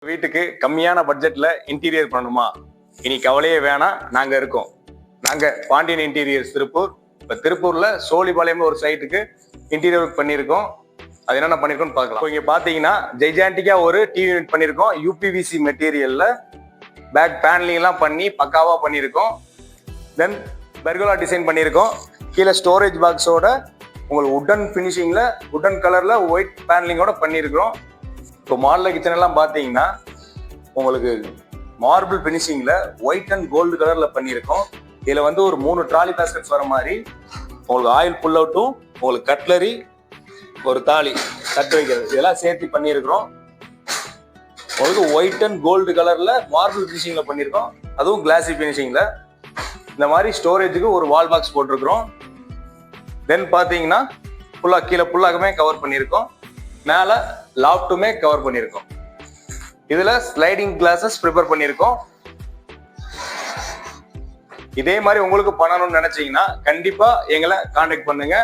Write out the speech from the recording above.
வீட்டுக்கு கம்மியான பட்ஜெட்ல இன்டீரியர் பண்ணணுமா? இனி கவலையே வேணாம், நாங்க இருக்கோம். நாங்க பாண்டியன் இன்டீரியர்ஸ் திருப்பூர். இப்ப திருப்பூர்ல சோழிபாளையம் ஒரு சைட்டுக்கு இன்டீரியர் பண்ணியிருக்கோம். அது என்னென்ன பண்ணிருக்கோம்னு பார்க்கலாம். இங்க பாத்தீங்கன்னா ஜெய்ஜாண்டிக்கா ஒரு டிவி யூனிட் பண்ணியிருக்கோம். யூபிவிசி மெட்டீரியல்ல பேக் பேனலிங் எல்லாம் பண்ணி பக்காவா பண்ணியிருக்கோம். தென் பெர்கோலா டிசைன் பண்ணியிருக்கோம். கீழே ஸ்டோரேஜ் பாக்ஸோட உங்களுக்கு உட்டன் ஃபினிஷிங்ல உட்டன் கலர்ல ஒயிட் பேனலிங்கோட பண்ணியிருக்கிறோம். இப்போ மாடல் கிச்சன் எல்லாம் பார்த்தீங்கன்னா உங்களுக்கு மார்பிள் ஃபினிஷிங்ல ஒயிட் அண்ட் கோல்டு கலர்ல பண்ணியிருக்கோம். இதுல வந்து ஒரு 3 ட்ராலி பேஸ்கெட்ஸ் வர மாதிரி உங்களுக்கு ஆயில் புல் அவுட்டும் உங்களுக்கு கட்லரி ஒரு தாலி தட்டு வைக்கிறது இதெல்லாம் சேர்த்து பண்ணியிருக்கிறோம். உங்களுக்கு ஒயிட் அண்ட் கோல்டு கலர்ல மார்பிள் ஃபினிஷிங்ல பண்ணியிருக்கோம். அதுவும் கிளாசி ஃபினிஷிங்ல. இந்த மாதிரி ஸ்டோரேஜுக்கு ஒரு வால் பாக்ஸ் போட்டிருக்கிறோம். தென் பார்த்தீங்கன்னா ஃபுல்லாக கீழே ஃபுல்லாகவே கவர் பண்ணியிருக்கோம். மேலே லாஃப்ட்டுமே கவர் பண்ணியிருக்கோம். இதில் ஸ்லைடிங் கிளாஸஸ் ப்ரிப்பேர் பண்ணியிருக்கோம். இதே மாதிரி உங்களுக்கு பண்ணணும்னு நினைச்சீங்கன்னா கண்டிப்பாக எங்களை கான்டாக்ட் பண்ணுங்க.